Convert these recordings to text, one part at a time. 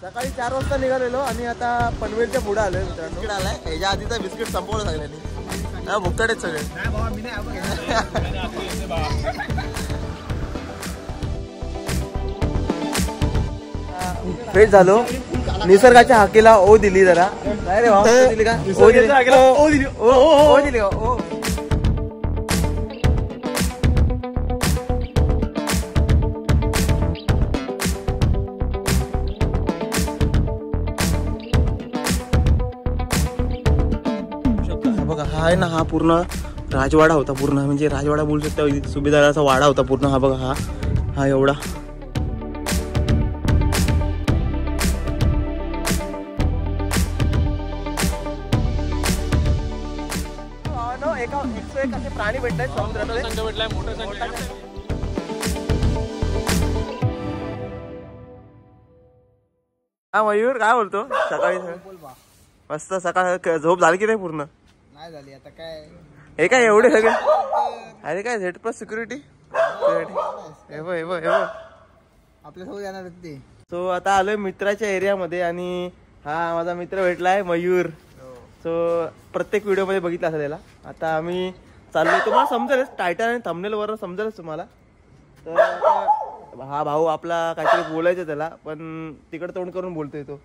सकाळी 4 वाजता निघालेलो आणि आता पनवेलच्या पुढे आलोय मित्रांनो. बिस्किट आलाय, ह्याच्या आधीचा बिस्किट संपवलं सगळ्यांनी. भुक्कडेच सगळे. फ्रेश झालो. निसर्गाच्या हाकेला ओ दिली जरा. नाही रे भाऊ, दिली का? ओ दिली. ओ दिली का? ओ बघा. हा आहे ना, हा पूर्ण राजवाडा होता. पूर्ण म्हणजे राजवाडा बोलू शकता, सुभेदाराचा वाडा होता पूर्ण. हा बघा, हा एवढा. असे प्राणी भेटतात समुद्रात. हा मयूर काय बोलतो? सकाळी मस्त सकाळ झोप झाली की नाही? पूर्ण नाही झाली. आता काय हे काय एवढे सगळे? अरे काय झेड प्लस सिक्युरिटी आपल्यासोबत येणार ते. सो आता आलोय मित्राच्या एरियामध्ये आणि हा माझा मित्र भेटलाय मयूर. सो प्रत्येक व्हिडिओ मध्ये बघितला असेल त्याला. आता आम्ही चाललोय, तुम्हाला समजेलच टायटल आणि थंबनेल वर समजेलच तुम्हाला. तर हा भाऊ आपला काहीतरी बोलायचं त्याला, पण तिकडे तोंड करून बोलतोय तो.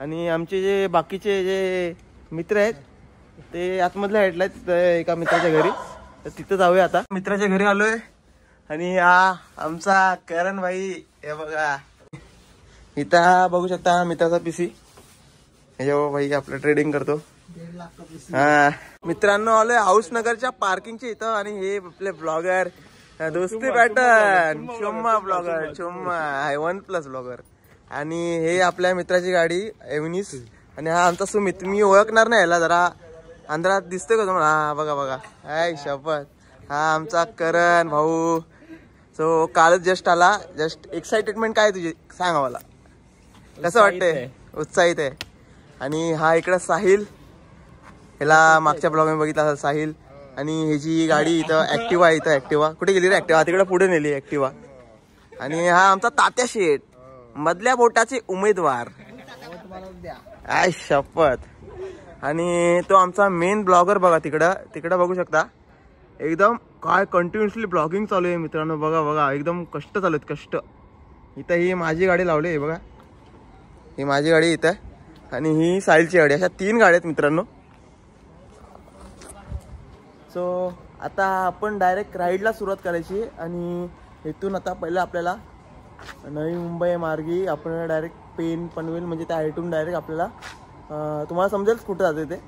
आणि आमचे जे बाकीचे जे मित्र आहेत ते आतमधल्या साईडला आहेत एका मित्राच्या घरी. तर तिथं जाऊया आता. मित्राच्या घरी आलोय आणि हा आमचा करण भाई. हे बघा इथं हा बघू शकता मित्राचा पीसी. हे भाई आपलं ट्रेडिंग करतो. हा मित्रांनो आलोय हाऊस नगरच्या पार्किंगच्या इथं. आणि हे आपले ब्लॉगर दोस्ती पॅटर्न चुम्मा ब्लॉगर, चुम्मा OnePlus ब्लॉगर. आणि हे आपल्या मित्राची गाडी एव्हनिस. आणि हा आमचा सुमित. मी ओळखणार नाही याला, जरा अंधारात दिसतोय का तुम्हाला? हा बघा बघा. हाय शपथ. हा आमचा करण भाऊ. सो कालच जस्ट आला. जस्ट एक्साइटेडमेंट काय तुझी सांगा मला, कसं वाटतंय? उत्साहित आहे. आणि हा इकडं साहिल. ह्याला मागच्या ब्लॉग मध्ये बघितला असेल साहिल. आणि ह्याची गाडी इथं ऍक्टिवा आहे. इथं ऍक्टिवा कुठे गेली रे? ऍक्टिवा तिकडे पुढे नेली ऍक्टिवा. आणि हा आमचा तात्या शेठ, मधल्या बोटाचे उमेदवार. आय शपथ. आणि तो आमचा मेन ब्लॉगर बघा तिकडं बघू शकता. एकदम काय कंटिन्युअसली ब्लॉगिंग चालू आहे मित्रांनो. बघा बघा एकदम कष्ट चालू आहेत, कष्ट. इथं ही माझी गाडी लावली आहे बघा. ही माझी गाडी इथं आणि ही साहिलची गाडी. अशा 3 गाड्या आहेत मित्रांनो. सो आता आपण डायरेक्ट राईडला सुरुवात करायची. आणि इथून आता पहिलं आपल्याला नवी मुंबई मार्गी आपण डायरेक्ट पेन पनवेल म्हणजे त्या इथून डायरेक्ट आपल्याला तुम्हाला समजेल कुठं जाते ते.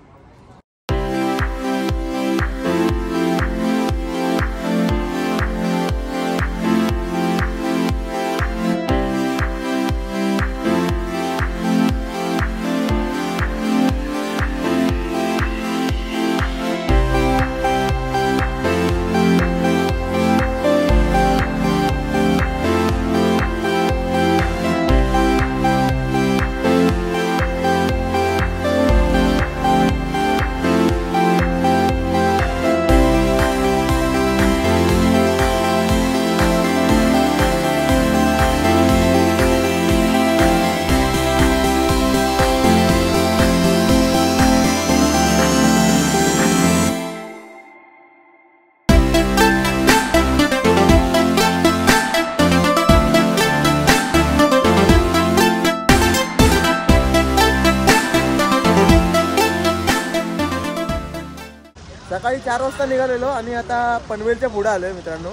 सकाळी 4 वाजता निघालेलो आणि आता पनवेलच्या पुढे आलोय मित्रांनो.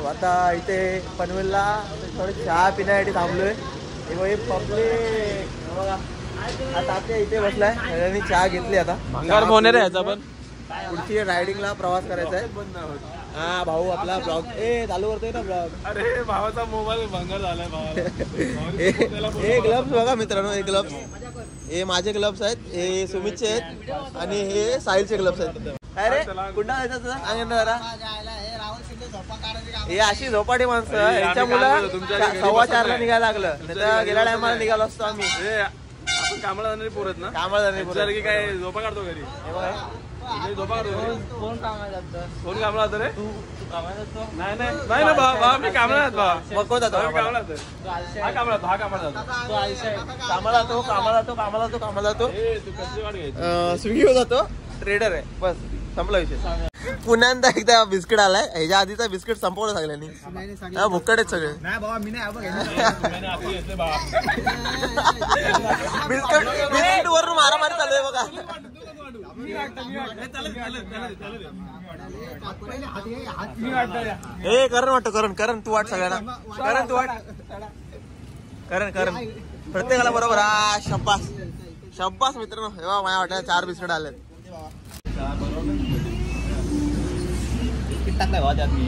आता इथे पनवेलला थोडी चहा पिण्यासाठी थांबलोय. हे पब्लिक बघा आता आपल्या इथे बसलाय. सगळ्यांनी चहा घेतली. आता पण पुढची रायडिंगला प्रवास करायचा आहे. हा भाऊ आपला ब्लॉग चालू करतोय ना ब्लॉग. अरे भावाचा मोबाईल भंगार झालाय भावाला. हे ग्लव्स बघा मित्रांनो. हे ग्लव्स हे माझे ग्लव्स आहेत. हे सुमितचे आहेत आणि हे साहिलचे ग्लव्स आहेत. अरे कुठं जायचं सांग जरा. हे अशी झोपाटी माणसं यांच्यामुळं 4:15ला निघायला लागलं. नाही गेल्या टायमाला निघालो असतो आम्ही. आपण कामाला जाणारी पोरत ना. कामाला जाणारी पोरं की काय झोपा काढतो घरी. कोण कामाला जातो रे? तू कामाला जातो? नाही नाही ना भावा, मी कामाला जातो. मग कोण जातो कामाला जातो. हा कामाला जातो. कामाला जातो. तू कसली वाट घ्यायची? स्विगीवर जातो, ट्रेडर आहे, बस संपला विषय. पुन्हा एकदा बिस्किट आलाय. ह्याच्या आधीचा बिस्किट संपवलं सगळ्यांनी. भुक्कट आहेत सगळे बिस्किट वरून मारामारी चालू आहे बघा. हे करण वाटतो, करण तू वाट सगळ्यांना, करण तू वाट, करण प्रत्येकाला बरोबर. हा शब्बास मित्रांनो, हे बघा माझ्या वाट्याला 4 बिस्किट आलेत. टाकलाय भावा त्यात मी.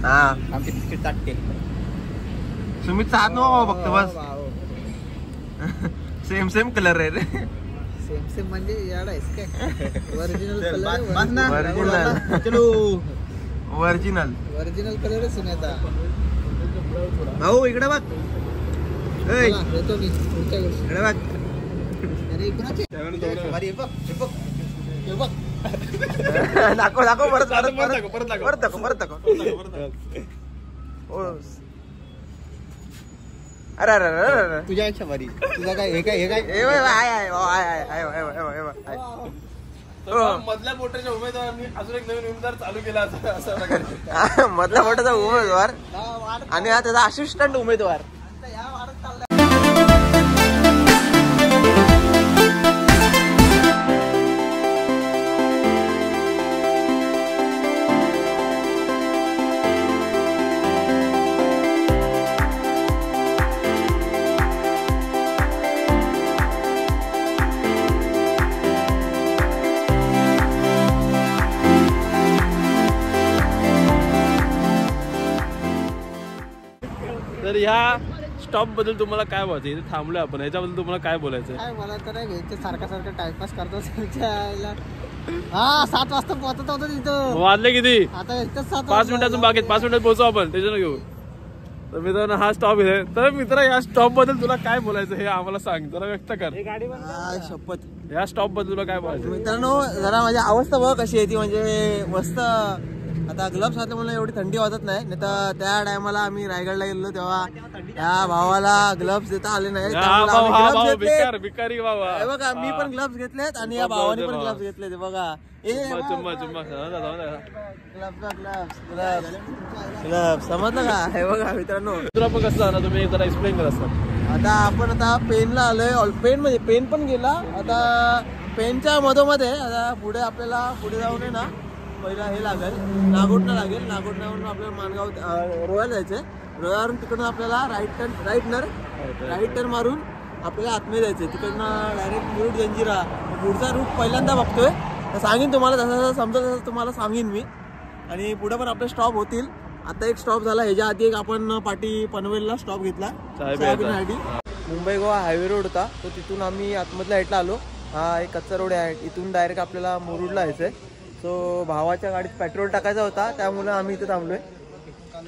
हा आमचे बिस्किट टाकते. सुमितचा हात नको फक्त बस. सेम कलर आहे रे. सेम म्हणजे याडा आहेस काय? ओरिजिनल ओरिजिनल कलर सुनेचा. भाऊ इकडे बघ. येतो मी पुढच्या वर्षी. इकडे बघ. अरे कुणाचे? अरे बघ दाखव परत दाखव. अरे तुझ्यापेक्षा भारी. तुझा काय हे काय मधल्या पोटाच्या उमेदवारांनी अजून एक नवीन उमेदवार चालू केला असं. मधल्या पोटाचा उमेदवार आणि हा त्याचा असिस्टंट उमेदवार. तर ह्या स्टॉप बद्दल तुम्हाला काय बोलायचं? इथे थांबलोय आपण, याच्याबद्दल तुम्हाला काय बोलायचं? काय मला तर नाही सारखा टाइमपास करतो. हा 7 वाजता पोहोचत होतो तिथं. वाजले किती? आता 5 मिनिटातून बाकी 5 मिनिटात पोहोचू आपण, त्याच्यानं घेऊ. तर मित्रांनो हा स्टॉप आहे. तर मित्र या स्टॉप बद्दल तुला काय बोलायचं हे आम्हाला सांग, जरा व्यक्त कर. शपथ या स्टॉप बद्दल तुला काय बोलायचं? मित्रांनो जरा माझी अवस्था बघ कशी आहे ती. म्हणजे मस्त आता ग्लव्स घातले मला एवढी थंडी वाजत नाही. नाही तर त्या टायमाला आम्ही रायगडला गेलो तेव्हा त्या भावाला ग्लव्स देता आले नाही. भिकारी बाबा. बघा मी पण ग्लव्स घेतलेत आणि या भावाने पण ग्लव्स घेतले. बघा ग्लव्स समजलं का? हे बघा मित्रांनो, आपण कसं जाणार तुम्ही जरा एक्सप्लेन करा सर. आता आपण पेनला आलोय. पेन म्हणजे पेन पण गेला. आता पेनच्या मधोमध्ये आता पुढे आपल्याला पुढे जाऊन आहे ना पहिला हे लागेल नागोठणं लागेल. नागोठण्यावरून आपल्याला माणगाव रोयाला जायचंय. रोयावरून तिकडून आपल्याला राईट टर्न मारून आपल्याला आतमध्ये जायचंय. तिकडनं डायरेक्ट रूट जंजिरा. पुढचा रूट पहिल्यांदा बघतोय तर सांगेन तुम्हाला, जसं समजा तसं तुम्हाला सांगेन मी. आणि पुढे पण आपले स्टॉप होतील. आता एक स्टॉप झाला, ह्याच्या आधी एक आपण पाटी पनवेलला स्टॉप घेतला. मुंबई गोवा हायवे रोड होता तो, तिथून आम्ही आतमधल्या साईडला आलो. हा एक कच्चा रोड आहे. इथून डायरेक्ट आपल्याला मुरुडला यायचंय. सो भावाच्या गाडीत पेट्रोल टाकायचा होता त्यामुळे आम्ही इथे थांबलोय.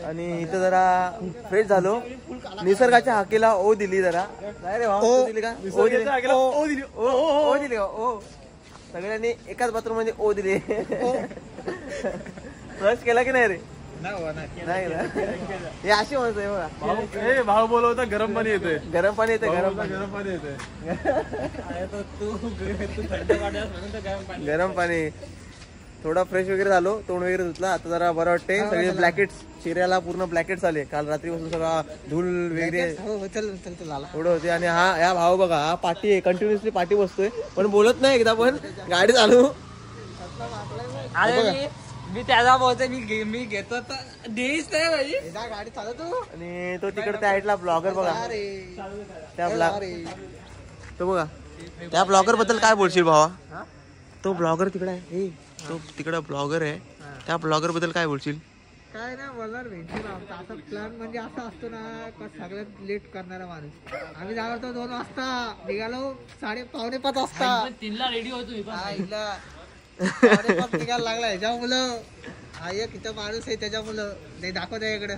आणि इथं जरा फ्रेश झालो. निसर्गाच्या हाकेला ओ दिली जरा. नाही रे भाऊ दिली का? ओ दिली का? ओ सगळ्यांनी एकाच बाथरूम मध्ये ओ दिली. फ्लश केला की नाही रे? नाही ना, हे अशी म्हणत आहे बघा. भाऊ बोलवता गरम पाणी येते. गरम पाणी येते. गरम पाणी. थोडा फ्रेश वगैरे झालो, तोंड वगैरे धुतला. आता जरा बरं वाटते. सगळे ब्लॅकेट्स चेहऱ्याला पूर्ण ब्लॅकेट्स आले. काल रात्रीपासून सगळा धूल वगैरे थोडं होते. आणि हा भाऊ बघा, हा पाठी आहे, कंटिन्युअसली पाठी बसतोय पण बोलत नाही एकदा पण. गाडी चालू मी त्याला बोलतोय मी घेतो तर देईच नाही भाई. गाडी चालवतो. आणि तो तिकडे त्या साईडला ब्लॉगर बघा. तो बघा त्या ब्लॉगर बद्दल काय बोलशील भावा? तो ब्लॉगर तिकडे आहे. तो तिकडे ब्लॉगर आहे. त्या ब्लॉगर बद्दल काय बोलशील? काय नाही बोलणार भेटून. असा प्लॅन म्हणजे असा असतो ना, सगळ्यात लेट करणारा माणूस. आम्ही जाणार तो 2 वाजता निघालो. 4:45 वाजता 3ला रेडी होतो. 4:45 निघायला लागला. ह्याच्या मुलं हा एक इथं माणूस आहे त्याच्या मुलं नाही दाखवत आहे इकडे.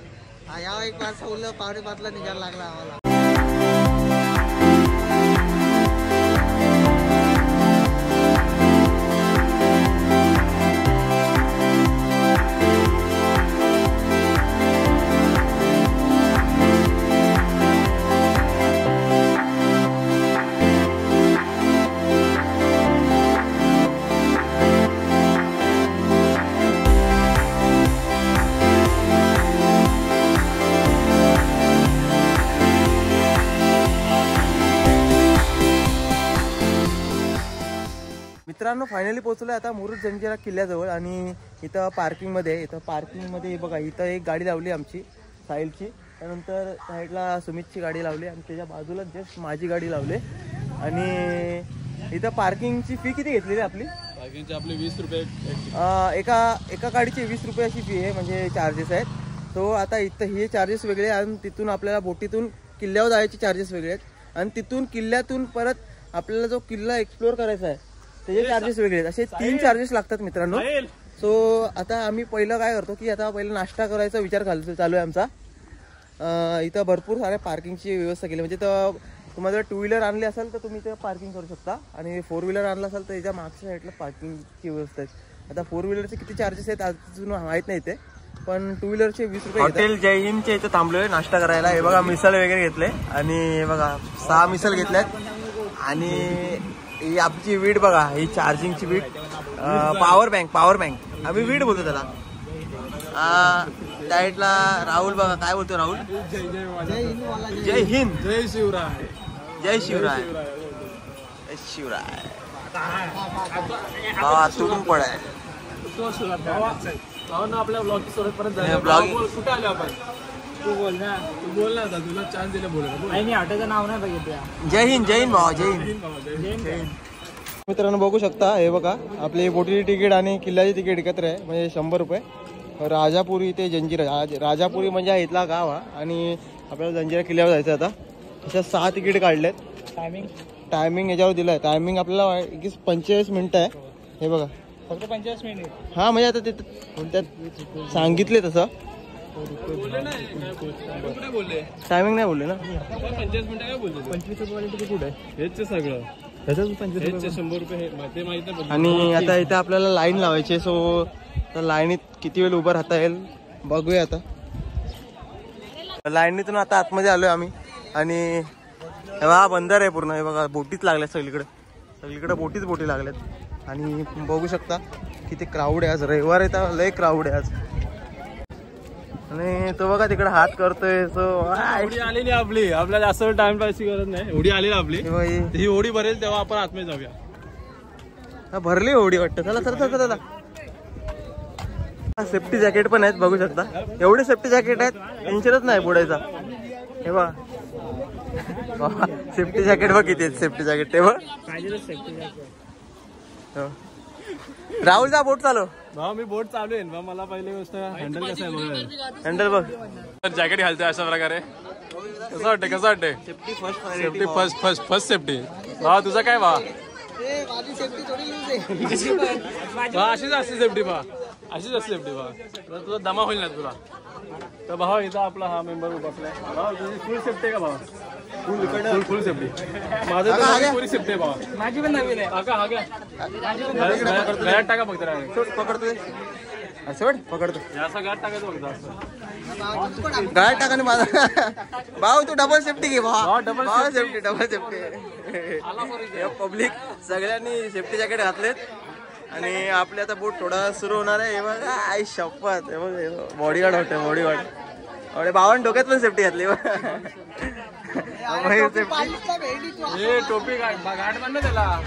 हा या एक माणसं मुलं 4:45ला निघायला लागला आम्हाला. मित्रांनो फायनली पोहोचलोय आता मुरुड जंजिरा किल्ल्याजवळ आणि इथं पार्किंगमध्ये बघा इथं एक गाडी लावली आमची साहिलची, त्यानंतर साईडला सुमितची गाडी लावली आणि त्याच्या बाजूला जस्ट माझी गाडी लावली. आणि इथं पार्किंगची फी किती घेतलेली आपली? पार्किंगची आपली 20 रुपये एका गाडीची 20 रुपये अशी फी आहे, म्हणजे चार्जेस आहेत. तो आता इथं हे चार्जेस वेगळे आणि तिथून आपल्याला बोटीतून किल्ल्यावर जायचे चार्जेस वेगळे आहेत आणि तिथून किल्ल्यातून परत आपल्याला जो किल्ला एक्सप्लोर करायचा आहे त्याचे चार्जेस वेगळे आहेत. असे 3 चार्जेस लागतात मित्रांनो. सो आता आम्ही पहिलं काय करतो की आता पहिलं नाश्ता करायचा विचार चालू आहे आमचा. इथं भरपूर साऱ्या पार्किंगची व्यवस्था केली, म्हणजे तर तुम्हाला जर 2 व्हीलर आणली असेल तर तुम्ही इथं पार्किंग करू शकता आणि 4 व्हीलर आणला असेल तर याच्या मागच्या साईडला पार्किंगची व्यवस्था आहे. आता 4 व्हीलरचे किती चार्जेस आहेत अजून माहीत नाही ते, पण 2 व्हीलरचे 20 रुपये. हॉटेल जय हिंदच्या इथं थांबलोय नाश्ता करायला. हे बघा मिसल वगैरे घेतले आणि हे बघा 6 मिसल घेतल्यात आणि ही आमची वीट बघा, ही चार्जिंगची वीट, पॉवर बँक आम्ही वीट बोलतो त्याला. साईडला राहुल बघा काय बोलतो राहुल? जय हिंद, जय शिवराय, जय शिवराय, जय शिवराय. हा तुटून पडाय आपल्या ब्लॉगची सुरुवात परत झाली. कुठे आलो आपण? तू बोल ना आता, तुला चान्स दिला बोलायला. हॉटेलचं नाव नाही बघितलं. जय हिंद भावा, जय हिंद. मित्रांनो बघू शकता हे बघा आपली बोटीची तिकीट आणि किल्ल्याची तिकीट एकत्र आहे, म्हणजे 100 रुपये. राजापुरी ते जंजिरा, राजापुरी म्हणजे इथला गाव हा आणि आपल्याला जंजिरा किल्ल्यावर जायचं आता. त्याच्यात 6 तिकीट काढलेत. टायमिंग याच्यावर दिलाय. टायमिंग आपल्याला 45 मिनिटं आहे. हे बघा फक्त 45 मिनिट. हा म्हणजे आता त्यात सांगितले तसं टायमिंग नाही बोलले ना. 45 मिनिटं काय बोलले? 25 रुपये तिकीट कुठे आहे? हेच सगळं, 100 रुपये ते माहिती नाही. आणि आता इथे आपल्याला लाईन लावायची. सो तर लाईनीत किती वेळ उभं राहता येईल बघूया. आता लाईनीतून आता आतमध्ये आलोय आम्ही आणि हा बंदर आहे पूर्ण. हे बघा बोटीच लागल्यात सगळीकडे बोटी लागल्यात आणि बघू शकता किती क्राऊड आहे. आज रविवार आहे तर लय क्राऊड आहे आज. आणि तो बघा तिकडे हात करतोय. सो होडी आलेली आपली, आपल्याला जास्त टाइम पासची गरज नाही. होडी आलेली आपली, ही होडी भरेल तेव्हा आपण आतमध्ये जाऊया. भरली होडी वाटतं. चला सेफ्टी जॅकेट पण आहेत बघू शकता. एवढे सेफ्टी जॅकेट आहेत, टेन्शनच नाही बुडायचा. हे बघा सेफ्टी जॅकेट बघ किती आहेत. सेफ्टी जॅकेट ते बघ. राहुल जा बोट चालव. भाऊ मी बोट चालू आहे. मला पहिली गोष्ट हँडल कसं आहे बघा. हँडल बघ. जॅकेट घालतोय अशा प्रकारे. कसं वाटतंय? Safety first safety. भावा तुझा काय भावा? अशीच असते सेफ्टी भावा, अशीच असते सेफ्टी भावा. तुझा दमा होईल ना तुला. तर भावा इथं आपला हा मेंबर उभा असलाय. भावा तुझी फुल सेफ्टी आहे का भावा? फुल सेफ्टी. माझं पुरी सेफ्टी आहे भावा. माझी पण नवीन आहे. गळ्यात टाका फक्त. पकडतोय सोड, पकडतो. असं गळ्यात टाकायचं फक्त असं. गळ्यात टाका माझा भाऊ. तू डबल सेफ्टी घे भाऊ. Double safety. पब्लिक सगळ्यांनी सेफ्टी जॅकेट घातलेत आणि आपले आता बोट थोडा सुरू होणार आहे. हे बघा आई शपथ. हे बघ बॉडीगार्ड होते. बॉडीगार्ड भावान डोक्यात पण सेफ्टी घातली. टोपी गाठ बांध ना त्याला.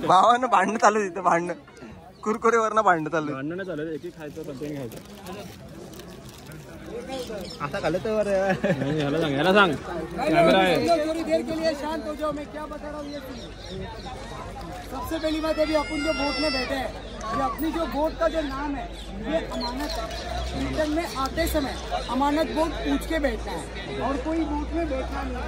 भावानं भांडणं चालू तिथे. भांडणं कुरकुरेवरनं भांडणं चालू. भांडणं चालू. एक खायचं प्रत्येक खायचं. असा खाल्लं तर नाही, ह्याला सांग, ह्याला सांग, कॅमेरा आहे. थोड़ी देर के लिए शांत हो जाओ, मैं क्या बता रहा हूँ ये सुनिए। सबसे पहली बात अभी अपन जो बोट में बैठे हैं, ये अपनी जो बोट का जो नाम है ये अमानत है। रिटर्न में आते समय अमानत बोट पूछ के बैठना है और कोई बोट में बैठना नहीं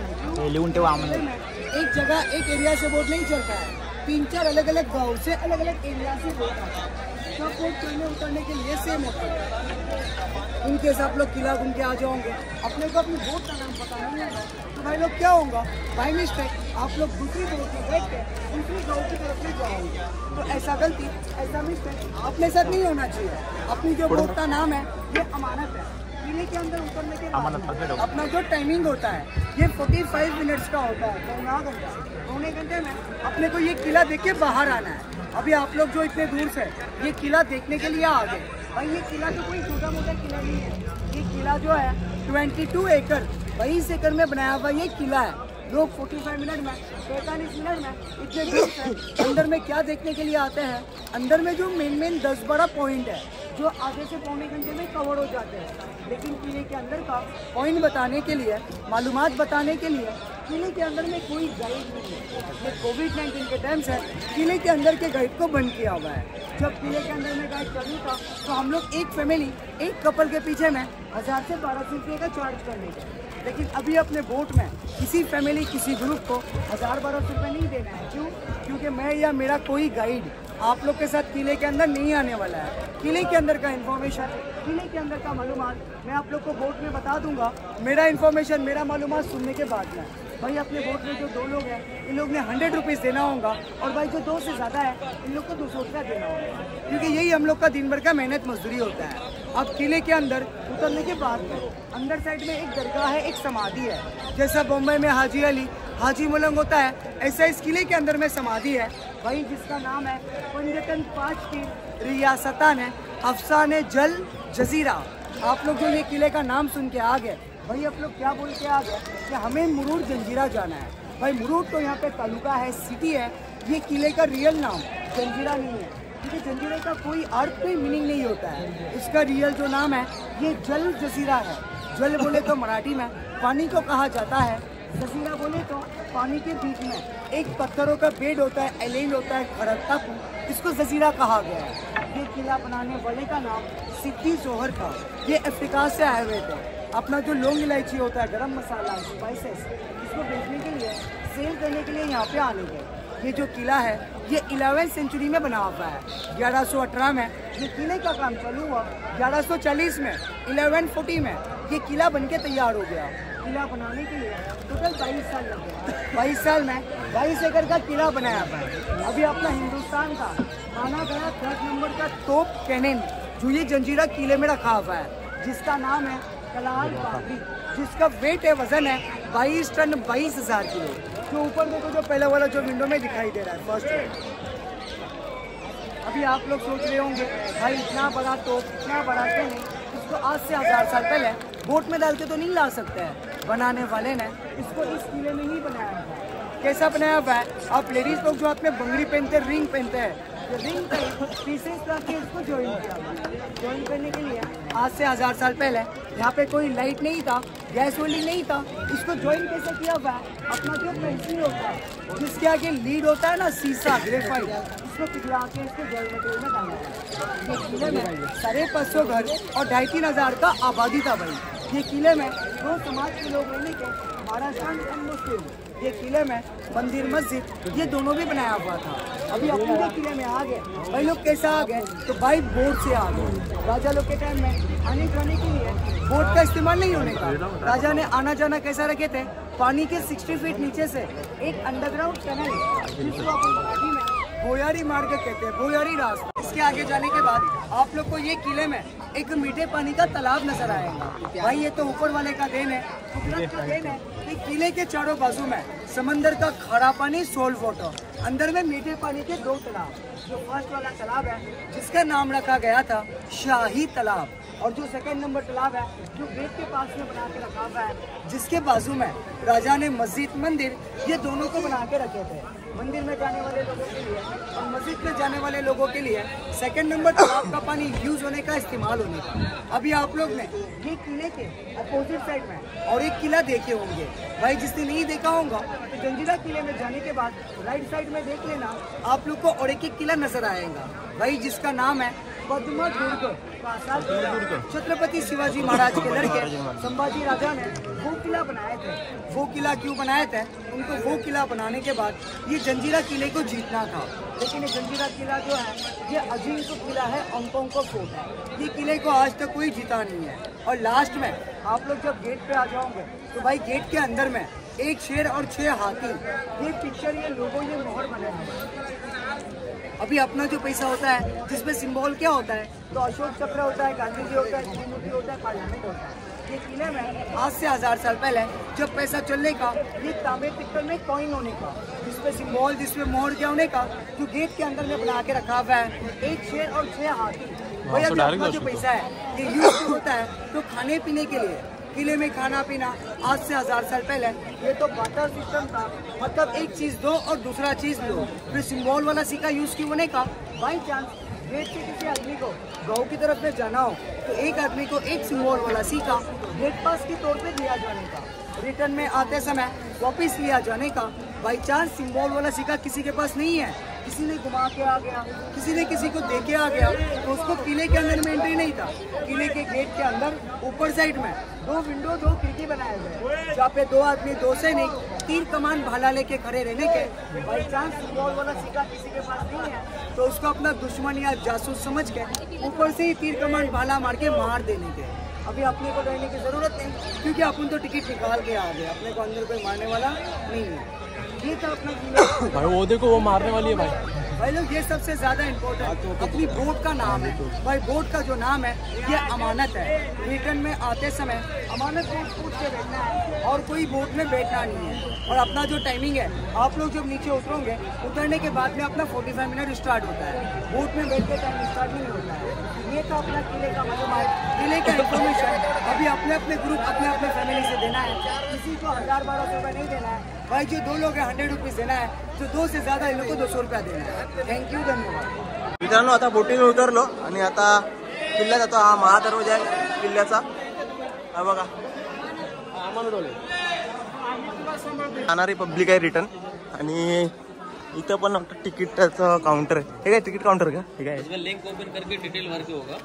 है। एक जगह एक एरिया से बोट नहीं चलता है, 3-4 अलग अलग गाँव से अलग अलग एरिया से बोट आता है। सब बोट चढ़ने उतरने के लिए सेम होता है। उनके साथ आप लोग किला घूम के आ जाओगे, अपने को अपनी बोट का नाम पता नहीं है तो भाई लोग क्या होगा, बाई मिस्टेक आप लोग दूसरी बोट में बैठ के दूसरी गाँव की तरफ ले जाओगे। तो ऐसा गलती, ऐसा मिस्टेक अपने साथ नहीं होना चाहिए। अपनी जो बोट का नाम है ये अमानत है। किले के अंदर उतरने के बाद अपना जो टाइमिंग होता है ये 45 मिनट्स का होता है, पौने घंटे में अपने को ये किला देख के बाहर आना है। अभी आप लोग जो इतने दूर से ये किला देखने के लिए आ गए, भाई ये किला तो कोई छोटा मोटा किला नहीं है। ये किला जो है 22 एकड़ 22 एकड़ में बनाया हुआ ये किला है। लोग 45 मिनट में 45 मिनट में इतने दूर से अंदर में क्या देखने के लिए आते हैं। अंदर में जो मेन 10-12 पॉइंट है जो आधे से पौने घंटे में कवर हो जाते हैं, लेकिन किले के अंदर का पॉइंट बताने के लिए, मालूमात बताने के लिए किले के अंदर में कोई गाइड नहीं है। ये कोविड-19 के टाइम से किले के अंदर के गाइड को बंद किया हुआ है। जब किले के अंदर में गाइड चालू था तो हम लोग एक फैमिली एक कपल के पीछे में 1000 से 1200 रुपये का चार्ज कर लेते। लेकिन अभी अपने बोट में किसी फैमिली किसी ग्रुप को 1000-1200 रुपये नहीं देना है। क्यों? क्योंकि मैं या मेरा कोई गाइड आप लोग के साथ किले के अंदर नहीं आने वाला है। किले के अंदर का इन्फॉर्मेशन, किले के अंदर का मालूमात मैं आप लोग को बोट में बता दूंगा। मेरा इन्फॉर्मेशन, मेरा मालूमात सुनने के बाद में भाई अपने बोट में जो 2 लोग हैं इन लोग ने 100 रुपीज़ देना होगा, और भाई जो 2 से ज़्यादा है इन लोग को 200 रुपया देना होगा, क्योंकि यही हम लोग का दिन भर का मेहनत मजदूरी होता है। अब किले के अंदर उतरने के बाद में अंदर साइड में एक दरगाह है, एक समाधि है। जैसा बम्बई में हाजी अली, हाजी मलंग होता है, ऐसा इस किले के अंदर में समाधि है भाई, जिसका नाम है पंजतन 5 की रियासतान है अफसाने जल जजीरा। आप लोग जो ये किले का नाम सुन के आ गए, भाई आप लोग क्या बोल के आ गए कि हमें मुरूर जंजीरा जाना है। भाई मुरूर तो यहाँ पे तालुका है, सिटी है। ये किले का रियल नाम जंजीरा नहीं है, क्योंकि जंजीरे का कोई अर्थ, कोई मीनिंग नहीं होता है। इसका रियल जो नाम है ये जल जजीरा है। जल बोले तो मराठी में पानी को कहा जाता है, जजीरा बोले तो पानी के बीच में एक पत्थरों का बेड होता है, आइलैंड होता है, खड़कता को, इसको जजीरा कहा गया है। ये किला बनाने वाले का नाम सिद्दी जोहर था। ये अफ्रीका से आए हुए थे। अपना जो लौंग इलायची होता है, गरम मसाला, स्पाइसेस, इसको बेचने के लिए, सेल करने के लिए यहाँ पे आने गए। ये जो किला है ये 11वीं सेंचुरी में बना हुआ है। 1118 में ये किले का काम चालू हुआ, 1140 में 1140 में ये किला बनके तैयार हो गया। किला बनाने के लिए टोटल 22 साल लग गया। 22 साल में 22 एकड़ का किला बनाया हुआ है। अभी अपना हिंदुस्तान का माना गया 3rd नंबर का तोप कैनन जो ये जंजीरा किले में रखा हुआ है, जिसका नाम है कलाल बाबरी, जिसका वेट है, वजन है 22 टन 22,000 किलो। जो ऊपर देखो जो पहला वाला जो विंडो में दिखाई दे रहा है फर्स्ट। अभी आप लोग सोच रहे होंगे भाई इतना बड़ा तो इतना बड़ा कैनन, इसको आज से 1000 साल पहले बोट में डाल के तो नहीं ला सकते हैं। बनाने वाले ने इसको इस किले में ही बनाया हुआ है। कैसा बनाया हुआ है? आप लेडीज लोग जो हाथ में बंगड़ी पहनते हैं, रिंग पहनते हैं, रिंग पीसेस ला के इसको ज्वाइन किया। ज्वाइन करने के लिए आज से 1000 साल पहले यहाँ पे कोई लाइट नहीं था, गैस वेल्डिंग नहीं था। इसको ज्वाइन कैसे किया हुआ है? अपना जो पेंसिल होता है जिसके आगे लीड होता है ना, शीशा ग्रेफाइट, इसको पिघला के इसको जल मटेरियल में डालना है। ये किले में 550 घर और 2,500 हज़ार का आबादी था भाई। ये किले में 2 समाज के लोग रहने के, महाराष्ट्र और मुस्लिम। ये किले में मंदिर मस्जिद ये दोनों भी बनाया हुआ था। अभी अपने जो किले में आ गए भाई लोग, कैसा आ गए तो भाई बोट से आ गए। राजा लोग के टाइम में आने जाने के लिए बोट का इस्तेमाल नहीं होने का, राजा ने आना जाना कैसा रखे थे, पानी के 60 फीट नीचे से एक अंडरग्राउंड टनल, जिसको अपन मराठी में बोयारी मार्ग कहते हैं, बोयारी रास्ता। इसके आगे जाने के बाद आप लोग को ये किले में एक मीठे पानी का तालाब नजर आएगा। भाई ये तो ऊपर वाले का देन है, कुदरत का देन है कि किले के चारों बाजू में समंदर का खारा पानी, सोल्ट वाटर, अंदर में मीठे पानी के 2 तालाब। जो फर्स्ट वाला तालाब है जिसका नाम रखा गया था शाही तालाब, और जो सेकंड नंबर तालाब है जो गेट के पास में बना के रखा हुआ है, जिसके बाजू में राजा ने मस्जिद मंदिर ये दोनों को बना के रखे थे। मंदिर में जाने वाले लोगों के लिए और मस्जिद में जाने वाले लोगों के लिए सेकंड नंबर तालाब का पानी यूज होने का, इस्तेमाल होने का। अभी आप लोग ने ये किले के अपोजिट साइड में और एक किला देखे होंगे भाई, जिसने नहीं देखा होगा तो जंजीरा किले में जाने के बाद राइट साइड में देख लेना, आप लोग को और एक किला नजर आएगा भाई, जिसका नाम है पद्मा दुर्ग। छत्रपति शिवाजी महाराज के लड़के संभाजी राजा ने वो किला बनाए थे। वो किला क्यों बनाए थे? उनको वो किला बनाने के बाद ये जंजीरा किले को जीतना था, लेकिन ये जंजीरा किला जो है ये अजीम किला है, हांगकांग का फोर्ट है। ये किले को आज तक कोई जीता नहीं है। और लास्ट में आप लोग जब गेट पे आ जाओगे तो भाई गेट के अंदर में एक शेर और 6 हाथी, ये पिक्चर, ये लोगो, ये मोहर बने हैं। अभी अपना जो पैसा होता है जिसमें सिंबल क्या होता है, तो अशोक चक्र होता है, गांधी जी होता है, श्रीमती होता है, पार्लियामेंट होता है। ये किले में आज से 1000 साल पहले जब पैसा चलने का, ये तांबे पित्तल में कॉइन होने का, जिसमें सिंबल, जिसमें मोहर क्या होने का, जो गेट के अंदर में बना के रखा हुआ है, एक शेर और 6 हाथी। भैया अपना जो पैसा है ये यूज होता है तो खाने पीने के लिए। किले में खाना पीना आज से 1000 साल पहले ये तो बाटर सिस्टम था, मतलब एक चीज दो और दूसरा चीज लो। फिर सिंबल वाला सिक्का यूज क्यों होने का, बाई चांस गेट से किसी आदमी को गाँव की तरफ में जाना हो तो एक आदमी को एक सिंबल वाला सिक्का गेट पास के तौर पे दिया जाने का, रिटर्न में आते समय वापस लिया जाने का। बाई चांस सिंबल वाला सिक्का किसी के पास नहीं है, किसी ने घुमा के आ गया, किसी ने किसी को दे के आ गया, तो उसको किले के अंदर में एंट्री नहीं था। किले के गेट के अंदर ऊपर साइड में 2 विंडो 2 खिड़की बनाए हुए, जहाँ पे 2 आदमी 2 सैनिक तीर कमान भाला लेके खड़े रहने के। बाई चांस सिंबल वाला सिक्का किसी के पास नहीं है तो उसको अपना दुश्मन या जासूस समझ के ऊपर से ही तीर कमान भाला मार के मार देने के। अभी अपने को डरने की जरूरत नहीं, क्योंकि अपन तो टिकट निकाल के आ गए, अपने को अंदर कोई मारने वाला नहीं है। ये तो अपना भाई वो देखो वो मारने वाली है भाई लोग। ये सबसे ज्यादा इम्पोर्टेंट अपनी बोट का नाम है भाई। बोट का जो नाम है ये अमानत है। रिटर्न में आते समय अमानत बोट पूछ के बैठना है और कोई बोट में बैठना नहीं है। और अपना जो टाइमिंग है, आप लोग जब नीचे उतरोगे, उतरने के बाद में अपना 45 मिनट स्टार्ट होता है। बोट में बैठ के टाइम स्टार्ट नहीं होता है। ये तो अपना किले का मतलब है। किले का इन्फॉर्मेशन अभी अपने अपने ग्रुप, अपने अपने फैमिली से देना है। किसी को 1000-1200 रुपये नहीं देना है भाई। जो 2 लोग हैं 100 रुपीज देना है, जो 2 से ज्यादा इन लोग को 200 रुपया देना है। थँक यू, धन्यवाद मित्रांनो। आता बोटीने उतरलो आणि आता किल्ल्यात जातो। हा महादरवाजा आहे किल्ल्याचा, हा बघा। जाणारी पब्लिक आहे रिटर्न, आणि इथं पण तिकीटाचं काउंटर आहे। हे काय तिकीट काउंटर का? हे काय लिंक ओपन करके डिटेल भर के होगा।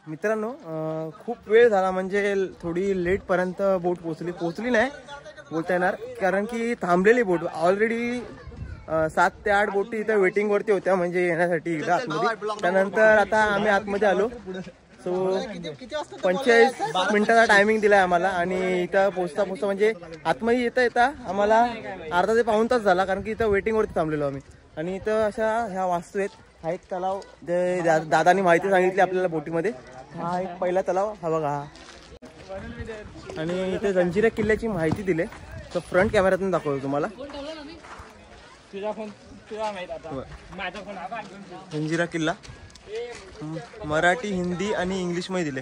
मित्रांनो खूप वेळ झाला, म्हणजे थोडी लेट पर्यंत बोट पोहोचली नाही बोलता येणार, कारण की थांबलेली बोट ऑलरेडी 7 ते 8 बोटी इथं वेटिंग वरती होत्या, म्हणजे येण्यासाठी इकडे आतमध्ये। त्यानंतर आता आम्ही आतमध्ये आलो। सो 45 मिनिटाचा टायमिंग दिलाय आम्हाला, आणि इथं पोहोचता म्हणजे आतमध्ये येता आम्हाला अर्धा ते पाऊण तास झाला, कारण की इथं वेटिंग वरती थांबलेलो आम्ही। आणि इथं अशा ह्या वास्तू आहेत। हा एक तलाव, जे दादानी माहिती सांगितली आपल्याला बोटीमध्ये, हा एक पहिला तलाव, हा बघा हा। आणि इथे जंजिरा किल्ल्याची माहिती दिली, तर फ्रंट कॅमेऱ्यातून दाखवतो तुम्हाला। जंजिरा किल्ला मराठी, हिंदी आणि इंग्लिश मध्ये दिले।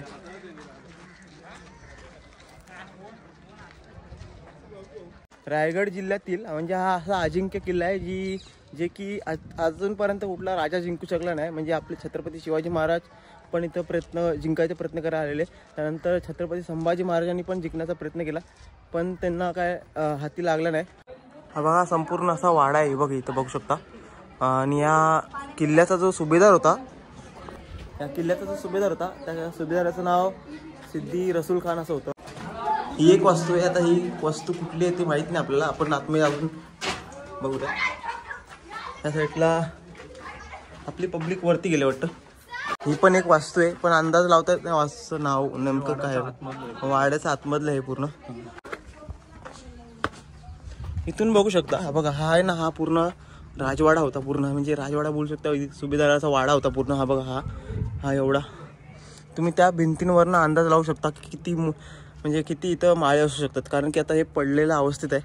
रायगड जिल्ह्यातील म्हणजे हा असा अजिंक्य किल्ला आहे जे की अजूनपर्यंत कुठला राजा जिंकू शकला नाही। म्हणजे आपले छत्रपती शिवाजी महाराज पण इथं जिंकायचे प्रयत्न करायला आलेले। त्यानंतर छत्रपती संभाजी महाराजांनी पण जिंकण्याचा प्रयत्न केला, पण त्यांना काय हाती लागला नाही। हा बघा संपूर्ण असा वाडा आहे, बघा इथं बघू शकता। आणि या किल्ल्याचा जो सुभेदार होता, त्या सुभेदाराचं नाव सिद्दी रसूल खान असं होतं। ही एक वस्तू आहे। आता ही वस्तू कुठली आहे ते माहित नाही आपल्याला, आपण आतमध्ये अजून बघू द्या। त्या साईडला आपली पब्लिक वरती गेले वाटतं। ही पण एक वास्तू आहे, पण अंदाज लावता येत नाही वास्तूचं नाव नेमकं काय आहे। वाड्याचं आतमधलं आहे पूर्ण। इथून बघू शकता, हा बघा, हा आहे ना, हा पूर्ण राजवाडा होता पूर्ण, म्हणजे राजवाडा बोलू शकता, सुभेदाराचा वाडा होता पूर्ण। हा बघा, हा एवढा। तुम्ही त्या भिंतींवरनं अंदाज लावू शकता की किती इथं माळे असू शकतात, कारण की आता हे पडलेल्या अवस्थेत आहे।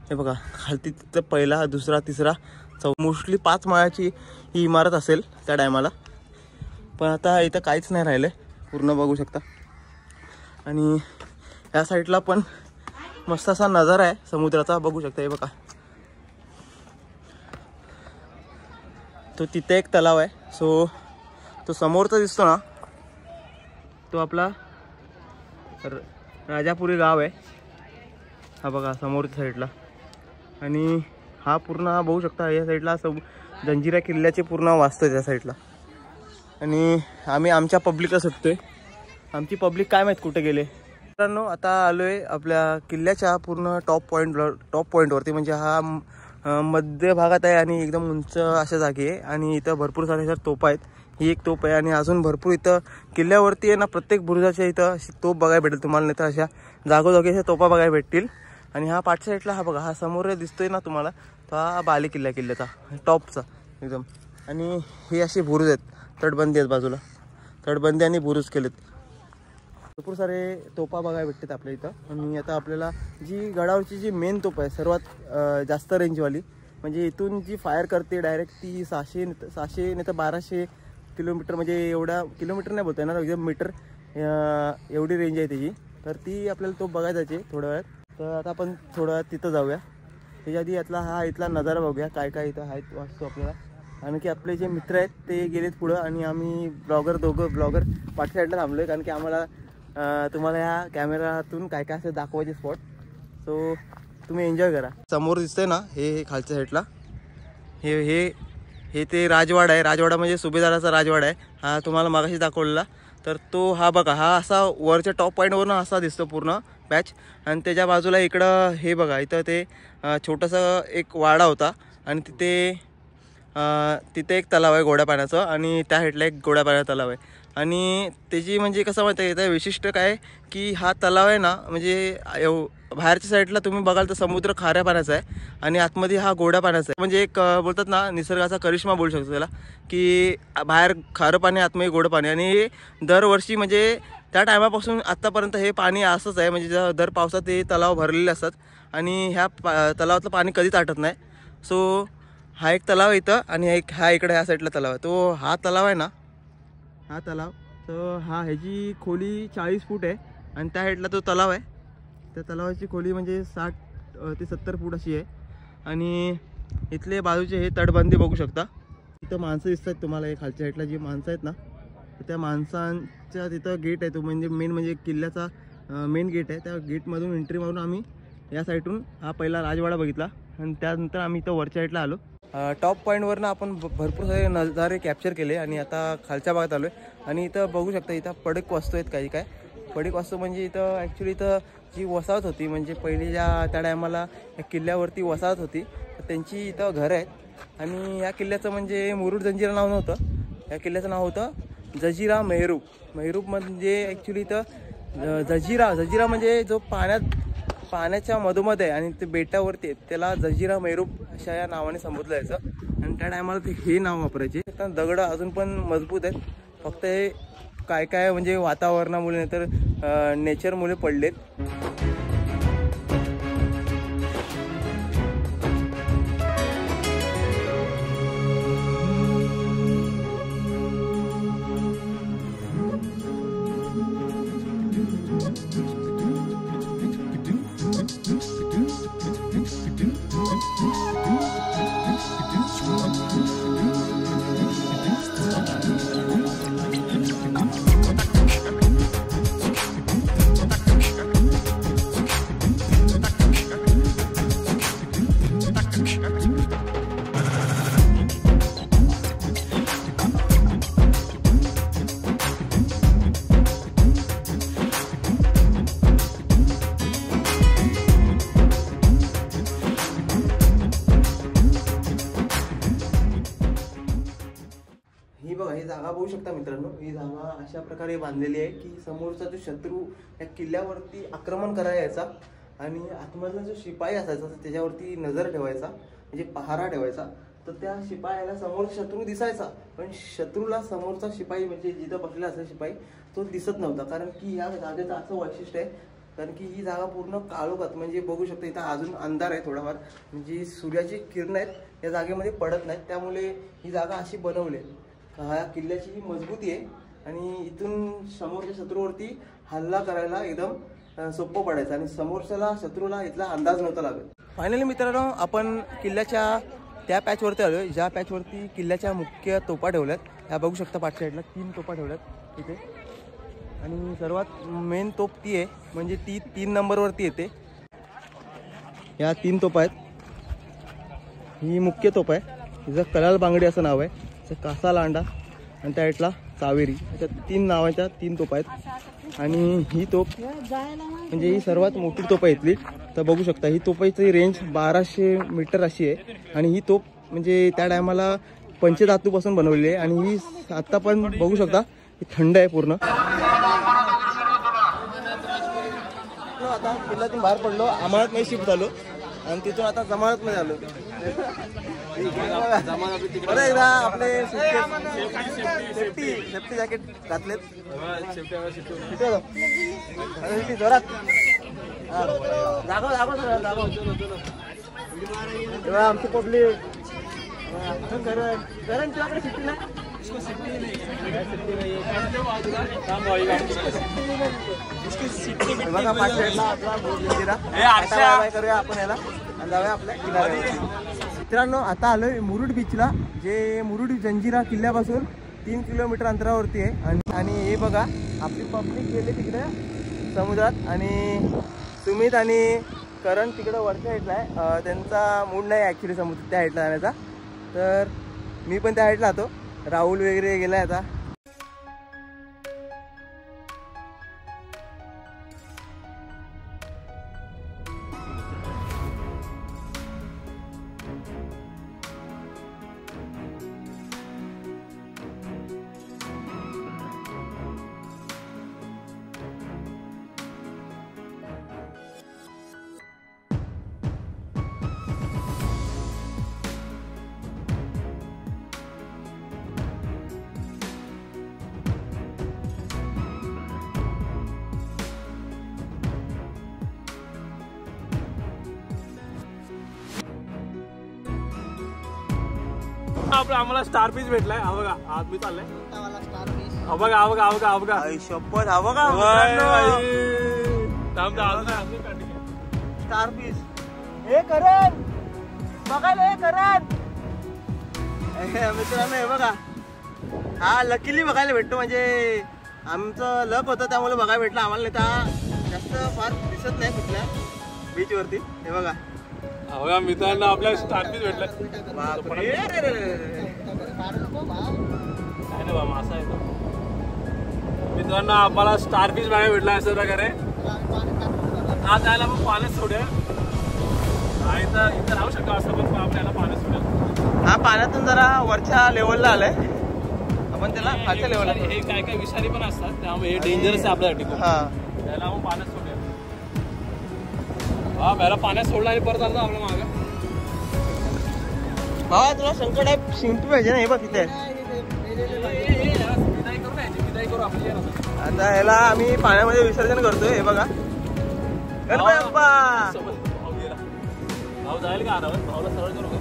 हे बघा खालती तिथं पहिला, दुसरा, तिसरा, मोस्टली 5 माळ्याची ही इमारत असेल त्या टायमाला, पण आता इथं काहीच नाही राहिलं, पूर्ण बघू शकता. आणि या साईडला पण मस्त असा नजारा आहे समुद्राचा, बघू शकता. हे बघा, तो तिथे एक तलाव आहे. सो तो समोरचा दिसतो ना, तो आपला राजापुरी गाव आहे. हा बघा समोरच्या साईडला. आणि हा पूर्ण बघू शकता या साईडला जंजिरा किल्ल्याचे पूर्ण वास्तव त्या साईडला. आणि आम्ही आमच्या पब्लिकला सुटतोय. आमची पब्लिक काय माहीत कुठे गेले. मित्रांनो, आता आलो आहे आपल्या किल्ल्याच्या पूर्ण टॉप पॉईंटवरती. म्हणजे हा मध्य भागात आहे आणि एकदम उंच अशा जागी आहे. आणि इथं भरपूर सारे तोफा आहेत. ही एक तोफ आहे आणि अजून भरपूर इथं किल्ल्यावरती आहे ना, प्रत्येक बुरुजाच्या इथं अशी तोफ बघायला भेटेल तुम्हाला. नाही तर अशा जागोजागी अशा तोफा बघायला भेटतील. आणि हा पाठच्या साईडला हा बघा, हा समोर दिसतोय ना तुम्हाला, तो हा बाले किल्ल्याचा टॉपचा एकदम. आणि हे असे बुरुज आहेत, तटबंदी आहेत बाजूला, तटबंदी आणि बुरुज केलेत. भरपूर सारे तोफा बघायला भेटतात आपल्या इथं. आणि आता आपल्याला जी गडावरची जी मेन तोफ आहे सर्वात जास्त रेंजवाली, म्हणजे इथून जी फायर करते डायरेक्ट, ती 600 नाही तर 1200 किलोमीटर, म्हणजे एवढा किलोमीटर नाही बोलता येणार, एकदम मीटर एवढी रेंज आहे त्याची. तर ती आपल्याला तोफ बघायला जायची थोड्या वेळात. तर आता आपण थोड्या वेळात तिथं जाऊया. त्याच्या आधी इथला नजारा बघूया काय काय इथं आहेत वास्तू आपल्याला. आणि की आपले जे मित्र आहेत ते गेलेत पुढं आणि आम्ही दोघं ब्लॉगर पाठी साईडला थांबलो आहे. कारण की आम्हाला तुम्हाला ह्या कॅमेऱ्यातून काय काय असं दाखवायचे स्पॉट. सो तुम्ही एन्जॉय करा. समोर दिसतंय ना, हे खालच्या साईडला हे ते राजवाडा आहे. राजवाडा म्हणजे सुभेदाराचा राजवाडा आहे. हा तुम्हाला मागाशी दाखवलेला. तर तो हा बघा, हा असा वरच्या टॉप पॉईंटवरून असा दिसतो पूर्ण पॅच. आणि त्याच्या बाजूला इकडं हे बघा, इथं ते छोटंसं एक वाडा होता आणि तिथे एक तलाव आहे गोड्या पाण्याचं. आणि त्या साईडला एक गोड्या पाण्याचा तलाव आहे. आणि त्याची म्हणजे कसं माहिती आहे, इथं विशिष्ट काय की हा तलाव आहे ना, म्हणजे बाहेरच्या साईडला तुम्ही बघाल तर समुद्र खाऱ्या पाण्याचा आहे आणि आतमध्ये हा गोड्या पाण्याचा आहे. म्हणजे एक बोलतात ना, निसर्गाचा करिश्मा बोलू शकतो त्याला, की बाहेर खारं पाणी आतमध्ये गोडं पाणी. आणि दरवर्षी म्हणजे त्या टायमापासून आत्तापर्यंत हे पाणी असंच आहे. म्हणजे दर पावसात हे तलाव भरलेले असतात आणि ह्या तलावातलं पाणी कधीच आटत नाही. सो हा एक तलाव आहे इथं. आणि हा इकडे ह्या साईडला तलाव आहे. तो हा तलाव आहे ना, हा तलाव, तर ह्याची खोली 40 फूट आहे. आणि त्या साईडला तो तलाव आहे, त्या तलावाची खोली म्हणजे 60 ते 70 फूट अशी आहे. आणि इथले बाजूचे हे तटबंदी बघू शकता. इथं माणसं दिसतात तुम्हाला. हे खालच्या साईडला जी माणसं आहेत ना, त्या माणसांच्या तिथं गेट आहे तो, म्हणजे म्हणजे किल्ल्याचा मेन गेट आहे. त्या गेटमधून एंट्री मारून आम्ही या साईडून हा पहिला राजवाडा बघितला. आणि त्यानंतर आम्ही इथं वरच्या साईडला आलो. टॉप पॉईंटवरनं आपण भरपूर सारे नजारे कॅप्चर केले आणि आता खालच्या भागात आलो आहे. आणि इथं बघू शकता, इथं पडक वास्तू आहेत काही काय. पडक वास्तू म्हणजे इथं ॲक्च्युली इथं जी वसाहत होती, म्हणजे पहिली त्या टायमाला या किल्ल्यावरती वसाहत होती, तर त्यांची इथं घरं आहेत. आणि या किल्ल्याचं म्हणजे मुरुड जंजिरा नाव नव्हतं, या किल्ल्याचं नाव होतं जजिरा मेहरूब. मेहरूब म्हणजे ॲक्च्युली इथं जजिरा म्हणजे जो पाण्याच्या मधोमध आहे आणि ते बेटावरती आहे, त्याला जजिरा मेहरूब अशा या नावाने संबोधलं जायचं. आणि त्या टायमाला ते हे नाव वापरायचे. दगड अजून पण मजबूत आहेत, फक्त हे काय म्हणजे वातावरणामुळे नाही तर नेचरमुळे पडलेत. ही जागा बघू शकता मित्रांनो. ही जागा अशा प्रकारे बांधलेली आहे की समोरचा जो शत्रू या किल्ल्यावरती आक्रमण करायला यायचा आणि आतमधला जो शिपाई असायचा त्याच्यावरती नजर ठेवायचा, म्हणजे पहारा ठेवायचा. तर त्या शिपायाला समोर शत्रू दिसायचा, पण शत्रूला समोरचा शिपाई म्हणजे जिथं बसलेला असेल शिपाई तो दिसत नव्हता. कारण की या जागेचं असं वैशिष्ट्य आहे, कारण की ही जागा पूर्ण काळोखात, म्हणजे बघू शकता इथं अजून अंधार आहे थोडाफार, म्हणजे सूर्याची किरण आहेत या जागेमध्ये पडत नाहीत. त्यामुळे ही जागा अशी बनवली. ह्या किल्ल्याची ही मजबूती आहे आणि इथून समोरच्या शत्रूवरती हल्ला करायला एकदम सोपं पडायचं आणि समोरच्याला शत्रूला इथला अंदाज नव्हता लागत. फायनली मित्रांनो आपण किल्ल्याच्या त्या पॅचवरती आलो, ज्या पॅचवरती किल्ल्याच्या मुख्य तोफा ठेवल्यात. ह्या बघू शकता पाठच्या साईडला 3 तोफा ठेवल्यात तिथे. आणि सर्वात मेन तोफ ती आहे, म्हणजे ती 3 नंबरवरती येते. या 3 तोफा आहेत. ही मुख्य तोफ आहे, तिचं कलाल बांगडी असं नाव आहे. कासा लांडा आणि त्या साईडला कावेरी, अशा 3 नावाच्या 3 तोफा आहेत. आणि ही तोफ म्हणजे ही सर्वात मोठी तोफ आहे इथली. तर बघू शकता ही तोफाची रेंज 1200 मीटर अशी आहे. आणि ही तोफ म्हणजे त्या टायमाला पंचधातूपासून बनवलेली आहे. आणि ही आत्ता पण बघू शकता ही थंड आहे पूर्ण. आता किल्ल्यातून बाहेर पडलो, अमानतमध्ये शिफ्ट झालो आणि तिथून आता जमानतमध्ये आलो. बरं एकदा आपले सेफ्टी जॅकेट घातलेत जोरात. दाखव आमची पब्लिक करण तुझ्याकडे सुट्टी नाही. बघा पाठला आपला करूया आपण याला आणि जाऊया आपल्या किल्ल्यावर. मित्रांनो आता आलोय मुरुड बीचला, जे मुरुड जंजिरा किल्ल्यापासून 3 किलोमीटर अंतरावरती आहे. आणि हे बघा आपली पब्लिक गेली तिकडे समुद्रात आणि सुमित आणि करण तिकडे वरच्या साईडला आहे. त्यांचा मूड नाही ॲक्च्युली समुद्र त्या साईडला जाण्याचा, तर मी पण त्या साईडला जातो. राहुल वगैरे गेलाय आता. आम्हाला स्टार पीस भेटलाय. हा बघा आज मी चाललंय. हा बघा हा बघा हा बघा हा बघा शपथ हा बघा स्टार पीस. हे करण बघायला हे करण मित्रांनो हे बघा. हा लकीली बघायला भेटतो, म्हणजे आमचं लक होतं त्यामुळे बघायला भेटलं आम्हाला. नाही तर जास्त फार दिसत नाही कुठल्या बीच वरती. हे बघा बघा मित्रांनो आपल्या स्टार पीस भेटलाय. मासा आहे मित्रांनो, आम्हाला स्टार पीस बघायला भेटला अशा प्रकारे. आज जायला आपण पाण्यात सोडूया. इथं राहू शकतो असं, पण आपल्याला पाण्यात सोडूया. हा पाण्यातून जरा वरच्या लेवलला आलाय आपण, त्याला खालच्या लेवलला. हे काय काय विषारी पण असतात त्यामुळे हे डेंजरस आहे आपल्यासाठी. हा त्याला आपण पाण्यात सोडूया. हा पहिला पाण्यात सोडला आणि परत आलो आपल्या मागं. भावा तुला संकट आहे, शिंपी पाहिजे ना. हे बघ तिथे आता ह्याला आम्ही पाण्यामध्ये विसर्जन करतोय. हे बघा गणपती बाप्पा. भाऊ जाईल का आरामात? भाऊला सरळ करू का?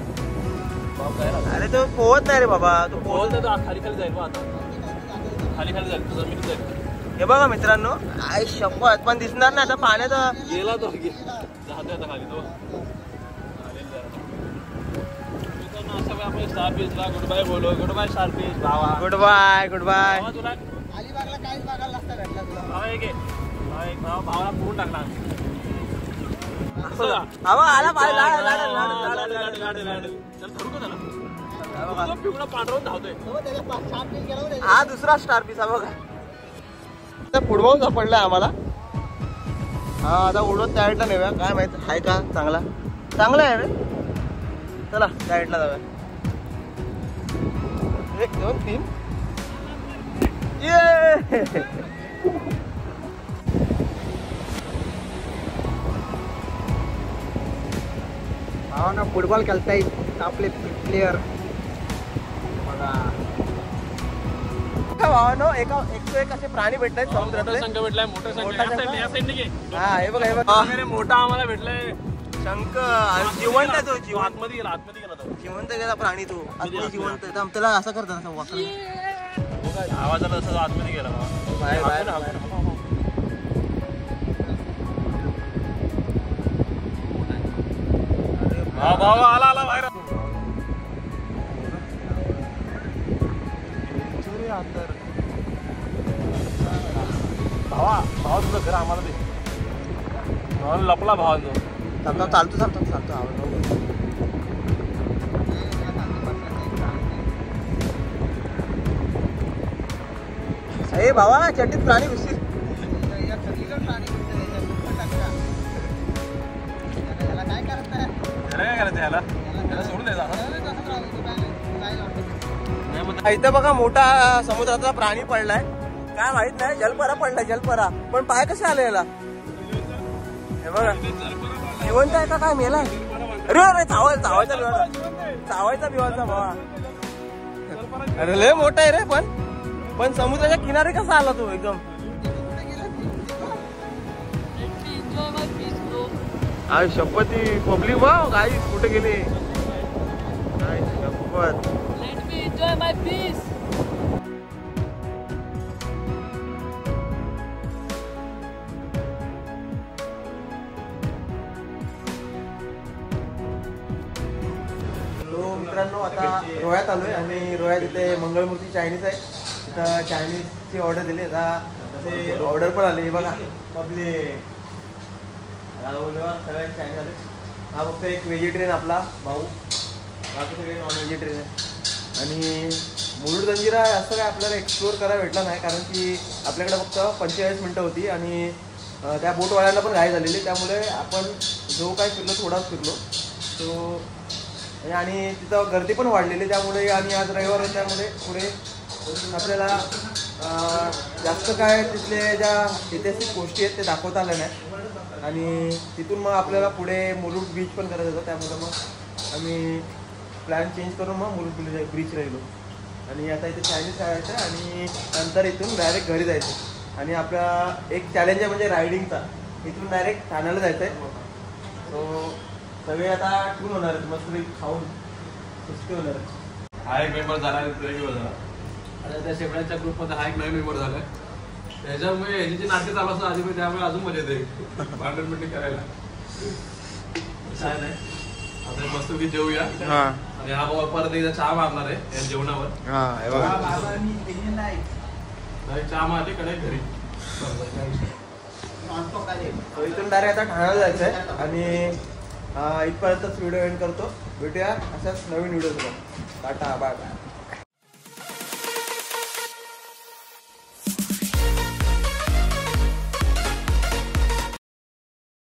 भाऊ जायला. अरे तो पोहत नाही रे बाबा, तो पोहत नाही. तो खाली खाली जाईल. आता खाली खाली जाईल, तुझा मी जाईल. हे बघा मित्रांनो आई शपथ पण दिसणार ना आता पाण्यात. गेला तो जातोय आता खाली तो. आपण स्टार पीसला गुड बाय बोलो. गुड बाय स्टार पीस भावा. Goodbye goodbye. तुला अलिबागला काहीच बघायला नसतं भेटला तुला. भावा एक भावाला पूर्ण टाकला. आला पिवळा पांढरवून धावतोय. हा दुसरा स्टार पीस. हा बघा फुटबॉल सापडलाय आम्हाला. हा आता उडवत त्या साईडला नेऊया. काय माहित आहे का चांगला. चांगला आहे रे. चला त्या साईडला जाऊया. 1 2 3 ये. हा ना फुटबॉल खेळताय आपले प्लेयर. भावानो एका 101 असे प्राणी भेटले समुद्रातले. संघ भेटलाय. मोठा संघ. हा हे बघा हे बघा मोठा आम्हाला भेटलाय. शंख जिवंत आहे तो. जिवंत आतमध्ये गेला. आतमध्ये गेला तो. जिवंत गेला प्राणी तो. आतमध्ये जिवंत. त्याला असं करतात असं वाकडं. आवाजाला असं आतमध्ये गेला बाहेर बाहेर भाऊ आला बाहेर. भावा तुझं घर आम्हाला दे. भावाला लपला भावा तो. चालतो आवाज ए भावा चड्डीत प्राणी घुसतील. काय करायचं याला सोडून द्यायचा. इथं बघा मोठा समुद्राचा प्राणी पडलाय. काय माहित नाही, जलपरा पडलाय, जलपरा. पण पाय कसे आले याला? हे बघा जिवंत आहे का काय मेला? अरे अरे चावायचा बिवाचा भावा. अरे लय मोठा आहे रे. पण समुद्राच्या किनारे कसा आला तो एकदम? आई शपथी पब्लिक वाव गाईस कुठे गेले? शपथ. मित्रांनो आता रोह्यात आलोय आणि रोह्यात इथे मंगळमूर्ती चायनीज आहे. इथं चायनीजची ऑर्डर दिली. आता तसे ऑर्डर पण आली बघा. आपले सगळ्या चायनीज आले. हा फक्त एक व्हेजिटेरियन आपला भाऊ, बाकी सगळे नॉन व्हेजिटेरियन आहे. आणि मुरुड जंजिरा असं काय आपल्याला एक्सप्लोअर करायला भेटला नाही, कारण की आपल्याकडे फक्त 45 मिनटं होती आणि त्या बोटवाल्यांना पण घाई झालेली. त्यामुळे आपण जो काय फिरलो थोडाच फिरलो तो. आणि तिथं गर्दी पण वाढलेली त्यामुळे, आणि आज रविवार आहे त्यामुळे पुढे आपल्याला जास्त काय तिथले ज्या ऐतिहासिक गोष्टी आहेत ते दाखवता आल्या नाही. आणि तिथून मग आपल्याला पुढे मुरुड बीच पण करायचं होतं. त्यामुळे मग आम्ही प्लॅन चेंज करून मग मुरुड बीच राहिलो. आणि आता इथे चायनीज खायचं आणि नंतर इथून डायरेक्ट घरी जायचं. आणि आपला एक चॅलेंज आहे म्हणजे रायडिंगचा. इथून डायरेक्ट ठाण्याला जायचं आहे. सो सगळे आता ठेवून होणार आहेत, मस्त खाऊन सुस्ती होणार आहे. हा एक मेंबर झाला आता त्या शेपड्यांच्या ग्रुपमध्ये हा एक नवीन मेंबर झालाय. त्याच्यामुळे ह्याची जी नाट्य चालू असतात आधी त्यामुळे अजून मजा येते भांडण मिटिंग करायला. काय नाही आता मस्तपैकी जेवूया. आणि हा बाबा परत एकदा चहा मारणार आहे या जेवणावर. चहा मारली कडे घरी. इथून डायरेक्ट आता ठाण्याला जायचं आहे. आणि इथपर्यंतच व्हिडिओ एंड करतो. भेटूया अशाच नवीन व्हिडिओ. Tata bye bye.